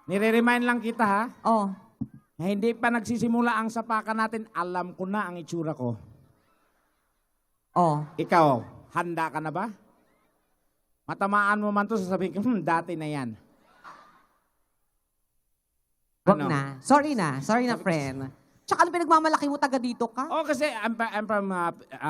Nire-remind lang kita ha. Oh. Na hindi pa nagsisimula ang sapakan natin, alam ko na ang itsura ko. Oh. Ikaw, handa ka na ba? Matamaan mo man to, sasabihin ko, dati na yan. Wag Ano? na. Sorry na, friend. Tsaka ano pinagmamalaki mo, taga dito ka? Oh, kasi I'm from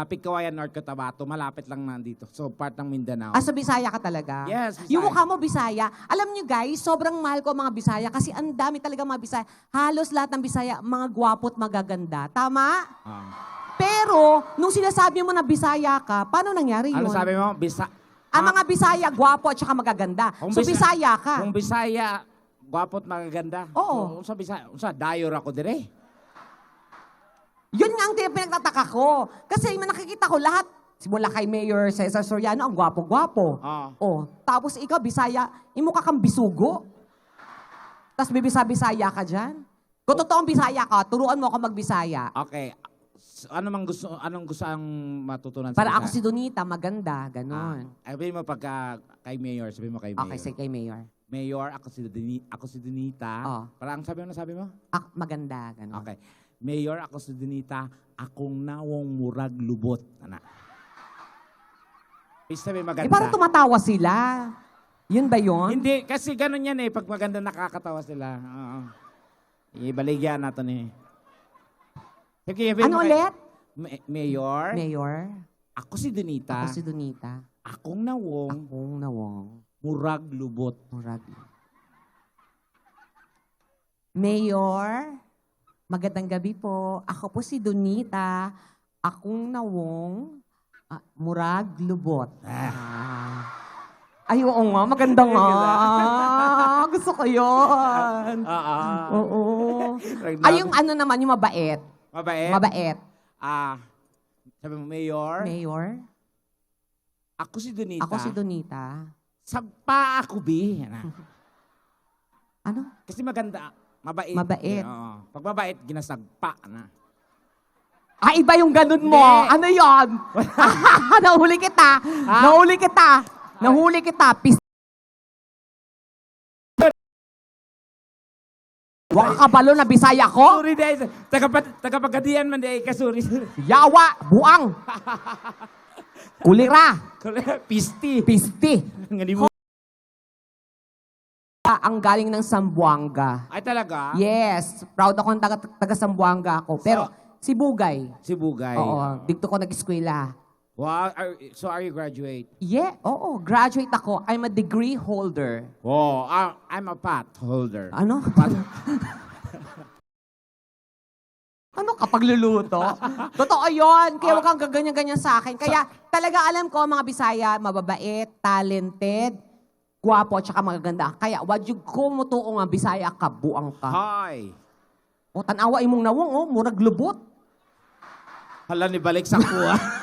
Picawayan, North Cotabato. Malapit lang nandito. So, part ng Mindanao. Sa Bisaya ka talaga? Yes, Bisaya. Yung mukha mo, Bisaya. Alam niyo guys, sobrang mahal ko ang mga Bisaya kasi ang dami talaga mga Bisaya. Halos lahat ng Bisaya, mga gwapo't magaganda. Tama? Pero, nung sinasabi mo na Bisaya ka, paano nangyari yun? Ano sabi mo? Ang mga Bisaya, gwapo at saka magaganda. So, Bisaya ka. Kung Bisaya, gwapo't magaganda. Oo. Kung sa Bisaya, dayor ako dire. Yun nga ang pinagtataka ko. Kasi nakikita ko lahat, simula kay Mayor Cesar Soriano, ang gwapo-gwapo. Oh. Tapos ikaw, Bisaya, imukha kang bisugo. Tapos bibisa-bisaya ka dyan. Kung totoong Bisaya ka, turuan mo ako mag-Bisaya. Okay. Anong gusto ang matutunan sa Para ako Bisaya? si Donita, maganda, ganon. Sabihin mo pagka kay Mayor, sabihin mo kay Mayor. Okay, sige kay Mayor. Mayor, ako si Donita. Oh. Parang sabi mo? Maganda, ganon. Okay. Mayor, ako si Donita. Akong nawong murag lubot. Ana. Sabi maganda. Parang tumatawa sila. Yun ba yun? Hindi, kasi ganun yan eh. Pag maganda nakakatawa sila. Oo. Ibaligyan natin eh. Sige, Ano ulit? Mayor, Mayor, ako si Donita. ako si Donita. Akong nawong Akong nawong. murag lubot. Murag. Mayor, magandang gabi po. Ako po si Donita. Akong nawong murag lubot. Ay, oo nga. Maganda nga. Gusto ko yun. Oo. Ay, yung ano naman, yung mabait. Mabait? Mabait. Sabi mo, Mayor, Mayor, ako si Donita. ako si Donita. Sagpa ako, bi. Ano? Kasi maganda. Mabait. Mabait. Oo. Pag mabait, ginasagpa na. Iba yung ganun mo. Hindi. Ano yon? Nahuli kita. Nahuli kita. Nahuli kita. Waka kabalo na Bisaya ko. Sorry, dahil. Tagapagadian man, dahil kasuri. Yawa. Buang. Kulira. Pisti. Pisti. Ngani mo. Ang galing ng Sambuanga. Ay, talaga? Yes. Proud ako ng taga Sambuanga ako. Pero si Bugay. Si Bugay. Oo. Dito ko nag-eskwela. Wow. So, are you graduate? Yeah. Oo. Graduate ako. I'm a degree holder. Oh, I'm a pot holder. Ano? Ano kapag luluto? Totoo yun. Kaya huwag kang gaganyan-ganyan sa akin. Kaya talaga alam ko, mga Bisaya, mababait, talented, gwapo, at saka magaganda. Kaya wag yung kumutuo nga Bisaya ka, buang ka. Hi. O tanawa imong nawong, murag lubot. Hala, ni balik sa kuha.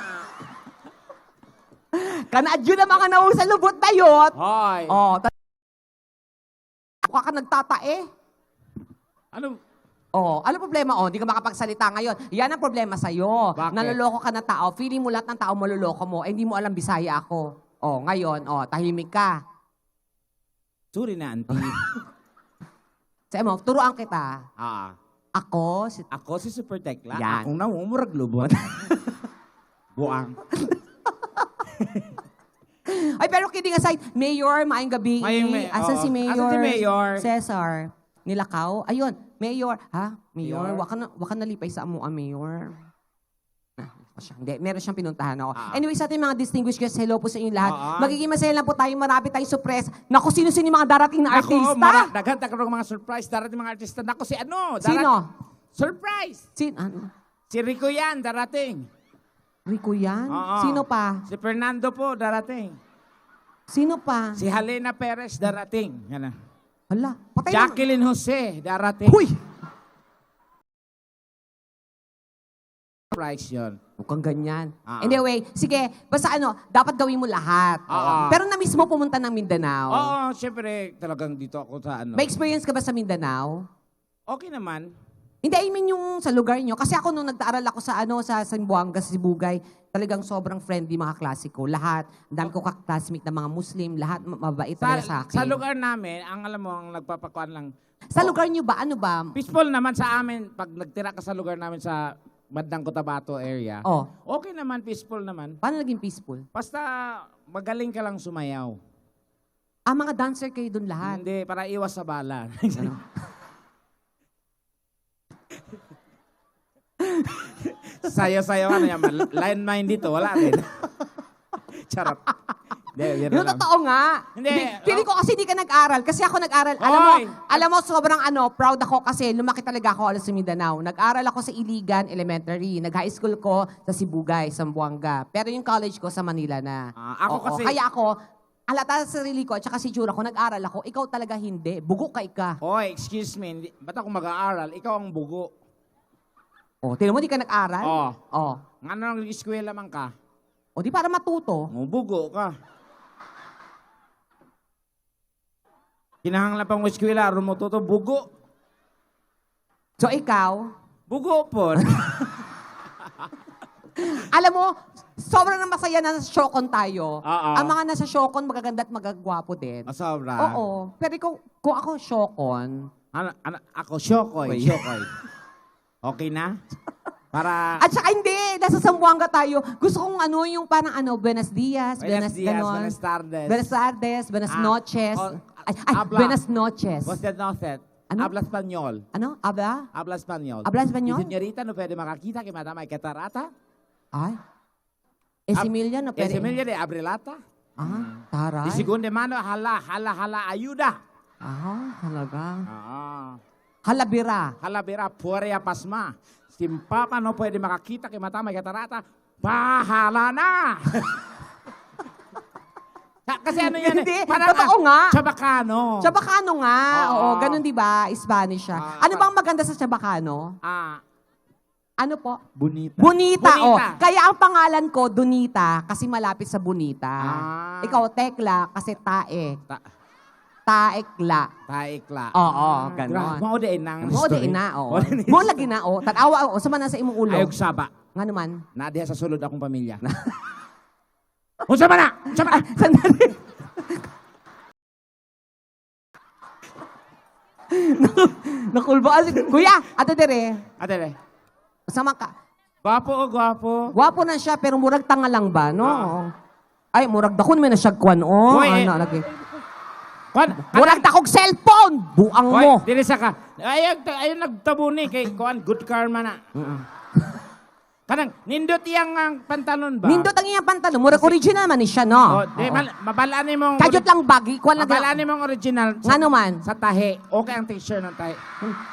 Kanadyo na mga nawong sa lubot na yun. Hi. O, ka nagtatae. Ano? Ano problema? Hindi ka makapagsalita ngayon. Yan ang problema sa'yo. Bakit? Naloloko ka ng tao. Feeling mo lahat ng tao maloloko mo. Hindi mo alam Bisaya ako. Ngayon, tahimik ka. Sorry na, auntie. Sabi mo, turuan kita. Ako, Ako si Super Tekla. Yan. Akong namumurag lubot. Buang. Ay, pero kidding aside, Mayor, maayong gabi. Asan si Mayor? Asan si Mayor? Cesar. Nilakaw? Ayun, Mayor. Ha? Mayor? Mayor? Waka nalipay sa amo, Mayor. Hindi, meron siyang pinuntahan ako. Anyway, sa ating mga distinguished guests, hello po sa inyo lahat. Magiging masaya lang po tayo, marami tayong surprise. Naku, sino-sino yung mga darating na artista? Daghan mga surprise. Darating mga artista. Naku, si ano? Sino? Surprise! Ano? Si Rico yan, darating. Rico yan? Oo. Sino pa? Si Fernando po, darating. Sino pa? Si Helena Perez, darating. Yan na. Hala, patay Jacqueline Jose, darating. Huy! Surprise yun. Mukhang ganyan. Ah. Anyway, sige, basta dapat gawin mo lahat. Pero na-miss mo pumunta ng Mindanao. Oo, syempre, talagang dito ako sa ano. May experience ka ba sa Mindanao? Okay naman. Hindi, I mean yung sa lugar nyo. Kasi ako nung nag-aaral ako sa Zamboanga, sa Sibugay, talagang sobrang friendly mga klase ko. Lahat, ang dami ko kaklasmate na mga Muslim, lahat mabait talaga sa akin. Sa lugar namin, ang alam mo, ang nagpapakuan lang, Sa lugar nyo ba, ano ba? peaceful naman sa amin. Pag nagtira ka sa lugar namin sa bandang Cotabato area, Oh, okay naman, peaceful naman. paano naging peaceful? Basta magaling ka lang sumayaw. Mga dancer kayo dun lahat. Hindi, para iwas sa bala. Ano? Sayo-sayo ka na yan. Line mind dito, wala rin. Charot. Hindi, yun Yung lang. totoo nga. Hindi. Feeling ko kasi hindi ka nag-aral. Kasi ako nag-aral. Oy! Alam mo, sobrang proud ako kasi lumaki talaga ako sa Mindanao. Nag-aral ako sa Iligan Elementary. Nag-high school ko sa Sibugay, Zamboanga. Pero yung college ko sa Manila na. Ako Oo, kasi- Kaya ako, alata sa sarili ko at saka si Jura ko, nag-aral ako. Ikaw talaga hindi. Bugo ka ika. Hoy, excuse me. Ba't ako mag-aaral? Ikaw ang bugo. Oh, tingnan mo, di ka nag-aral? Oh. Oh. Nga nang eskwela man ka. O, di para matuto. Bugo ka. Kinahanglan pang eskwela, rumututo, bugo. So, ikaw, Bugo po. alam mo, sobrang na masaya na nasa Shokon tayo. Oo. Ang mga nasa Shokon, magaganda at magagwapo din. Sobra. Oo. Pero kung ako Shokon, Ako, Shokoy. Shokoy. Okay na? Para... at saka hindi, nasa Zamboanga tayo. Gusto kong yung parang Buenos Dias, Buenos Dias, ganon. Buenas tardes. Buenas tardes, Buenas noches. Ay, habla. Buenas noches. What's that nothing? Ano? Habla Espanyol. Ano? Abla? Habla Espanyol. Habla Espanyol? Y señorita, no pwede makakita kay madama ay katarata. Ay. Emilia, no pwede. Emilia de Abrelata. Taray. Di segunde mano, hala, ayuda. Talaga. Halabira. Halabira. Halabira, puerya pasma. Simpapa no pwede makakita kay matama ay katarata. Bahala na! Kasi ano yan Hindi, parang totoo nga. Chabacano. Chabacano nga. Oo. Oo, ganun di ba? Spanish siya. Ano bang maganda sa Chabacano? Ano po? Bonita. Bonita. Bonita. Oh. Kaya ang pangalan ko, Donita, kasi malapit sa Bonita. Ikaw, Tekla, kasi Tae. Taekla. Taikla. Oo, ganon. Mao de nang Mo di na, oo. Mo lagi na, oo. Tanawa, oo. Sama na sa imong ulo. Ayog saba. Nga naman. Na diha sa sulod akong pamilya. Unsa man na? Unsa man na? Sandali. Nakulba. Kuya, ato dire. Adere. Sama ka. Gwapo o gwapo. Gwapo na siya, pero murag tanga lang ba, no? Ay, murag dakon may na siya kwan, oh. Hoy, Ano, lagi. Kwan, Murag dakog cellphone! Buang mo. Hoy, dili sa ka. Ayog nagtabuni kay kuan good karma na. Kanang nindot iyang ang pantalon ba? Nindot ang iyang pantalon. Murag original man ni siya, no? Oh, di mabalaan ni mong Kajot lang bagi. Kwan lang. mabalaan ni mong original. Nga naman. Sa tahi. Okay ang t-shirt ng tahi.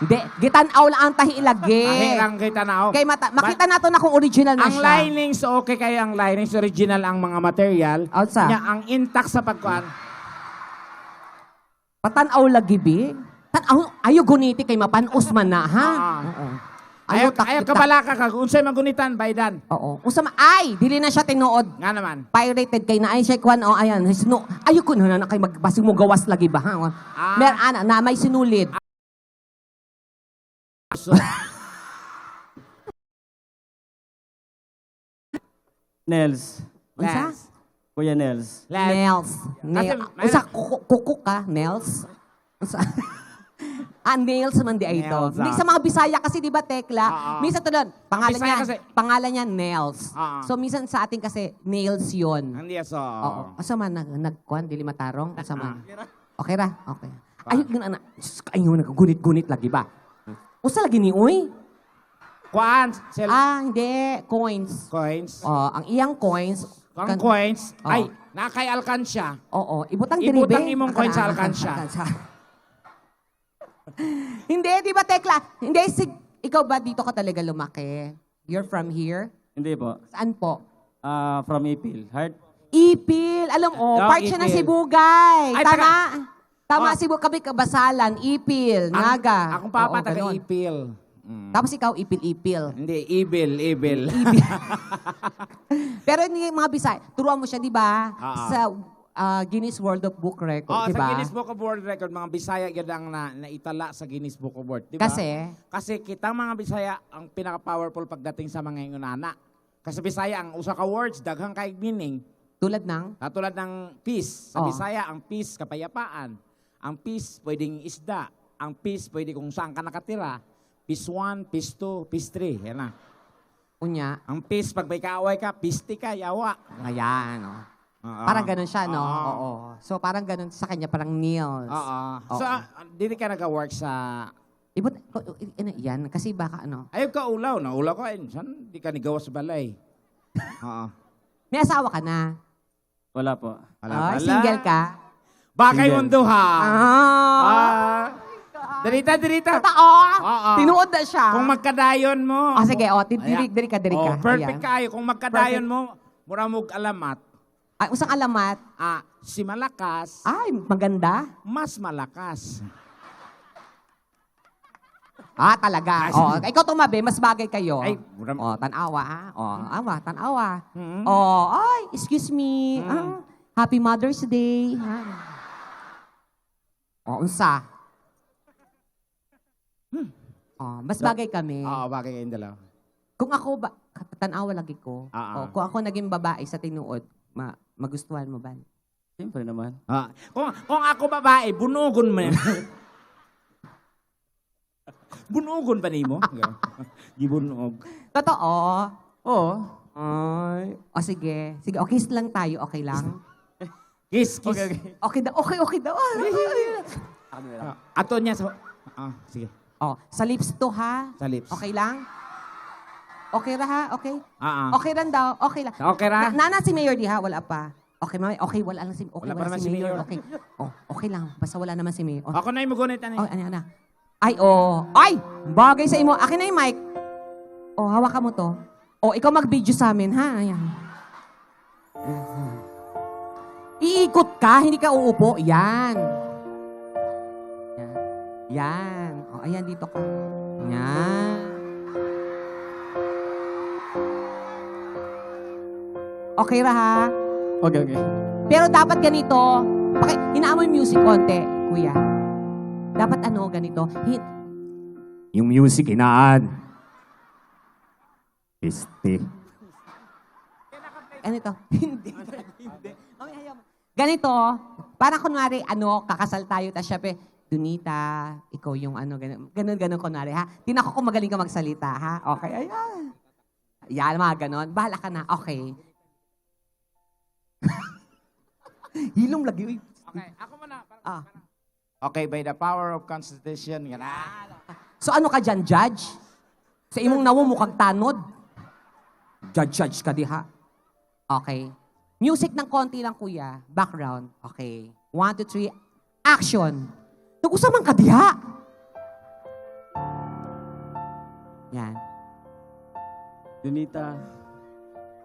Hindi. Gitanaw lang ang tahi ilagi. Tahi lang kita na ako. Kay makita nato na kung original na Ang siya. linings, okay kayo ang linings, original ang mga material. Outsa. Nya, ang intact sa pagkuhan. Patanaw lagi, bi. Ayo guniti kay mapanos man na, ha? Oo. Ayaw takita. kabalaka ka. Unsay magunitan, baydan. Oo. Usama, ay, dili na siya tinuod. Nga naman. Pirated kay na ay siya kwan, o ayan, sino, ayoko na kay magbasig mo gawas lagi ba, ha? Na may sinulid. So, Nels. Unsa? Lance. Kuya Nels. Nails. Kasi, Usa, kuko ka, nails? Usa. Nails man di ay ito. Nails, Hindi sa mga Bisaya kasi di ba, Tekla? Oo. Minsan tulad, pangalan Bisaya niya, kasi- pangalan niya Nails. Oo. So minsan sa atin kasi nails 'yon. Hindi so. Oo. Asa man nagkuan dili matarong asa man. Okay ra? Okay. Ayun gina na. Ayun naggunit-gunit lagi ba? Usa lagi ni uy? Kuan, Hindi, coins. coins. Oh, ang iyang coins. Ang coins, Oo. ay, nakay alkansya. Oo, ibutang Ibutang diribe. imong coins sa alkansya. Hindi, di ba, Tekla? Hindi, ikaw ba dito ka talaga lumaki? You're from here? Hindi po. Saan po? From Ipil. Heart. Ipil. Alam mo, part siya ng Ipil. Sibugay. Ay, Tama? taga- Tama, Oh. Cebu kami, Kabasalan, Ipil, Naga. Akong papa, Oo, taga ganon. Ipil. Tapos ikaw, Ipil. Hindi, Ibil. Ipil. Pero hindi mga Bisaya, turuan mo siya, di ba? Oo. Sa Guinness World of Book Record, Oh, di sa ba? Guinness Book of World Record, mga Bisaya gyud ang naitala sa Guinness Book of World, di ba? Kasi kitang mga Bisaya ang pinaka-powerful pagdating sa mga ingunana. Kasi Bisaya ang usa ka words daghang kay meaning. Tulad ng? Katulad ng peace. Sa Oh. Bisaya, ang peace, kapayapaan. Ang peace, pwedeng isda. Ang peace, pwede kung saan ka nakatira. Peace 1, peace 2, peace 3. Yan na. Unya. Ang peace, pag may kaaway ka, peace ka, yawa. Ayan, oh. Oo. Parang ganun siya, no? Oo. Oo. So, parang ganun sa kanya, parang Niels. Oo. Oo. So, dili ka nag-work sa... Ibot, yan, kasi baka ano. Ayaw ka ulaw. Naulaw ko. Saan di ka nigawa sa balay? Oo. May asawa ka na. Wala po. Ay, single ka. Bakay Single. mundo ha. Ah. Dirita. Totoo. Oo. Tinuod na siya. Kung magkadayon mo. Oh, sige, Ayan. diri ka. Oh, perfect Ayan. kayo. Kung magkadayon mo, mura mong alamat. Ay, usang alamat. Si malakas, Ay, maganda. mas malakas. Talaga. Oh, ikaw tumabi, mas bagay kayo. Ay, buram- Oh, tanawa, ha? Oh, tanawa. Mhm. Oh, ay, excuse me. Happy Mother's Day. Ha? Oh, unsa? Oh, mas bagay kami. Oo, bagay kayong dalawa. Kung ako ba, tanawa lagi ko. Ah. Oh, kung ako naging babae sa tinuod, magustuhan mo ba? Siyempre naman. Kung ako babae, bunugon mo yan. Bunugon ba nimo? Gibunog. Totoo. Oo. Ay. O sige. Sige, okay lang tayo. Okay lang. Kiss. Okay. Okay daw. Okay daw. Ato niya sa... sige. Oh, sa lips to ha. Sa lips. Okay lang? Okay ra ha? Okay? Ah. Okay ran daw. Okay lang. Okay ra? Nana si Mayor di ha? Wala pa. Okay, mami. Okay, wala lang si Wala pa naman si Mayor. Okay. Oh, okay lang. Basta wala naman si Mayor. Oh, Ako na yung magunit. oh ano. Ay, oh. Ay! Bagay sa imo. Akin na yung mic. Oh, hawakan mo to. Oh, ikaw mag-video sa amin, ha? Ayan. Iikot ka, hindi ka uupo. Yan. Yan. Oh, ayan, dito ka. Yan. Okay ra, ha? Okay. Pero dapat ganito. Hinaan mo yung music konti, kuya. Dapat ganito. Yung music, hinaan. Ganito. Hindi. Ganito. Parang kunwari, kakasal tayo, tapos syempre, Donita, ikaw yung ganun, kunwari, ha? Tinako ko magaling ka magsalita, ha? Okay, ayan. Yan, mga ganon. Bahala ka na. Okay. Hilom lagi, uy. Okay, ako muna. Ah. Okay, by the power of Constitution. Yan. So ano ka dyan, judge? Sa imong nawo mukhang tanod. Judge ka diha. Okay. Music ng konti lang, kuya. Background. Okay. 1, 2, 3. Action! Nagusa man ka diha. Yan. Donita,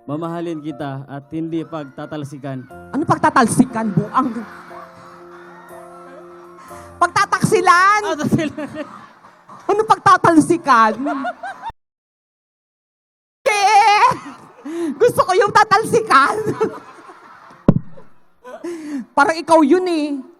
mamahalin kita at hindi pagtatalsikan. Ano pagtatalsikan, buang? Pagtataksilan! Ano pagtatalsikan? Gusto ko yung tatalsikan. Parang ikaw yun eh.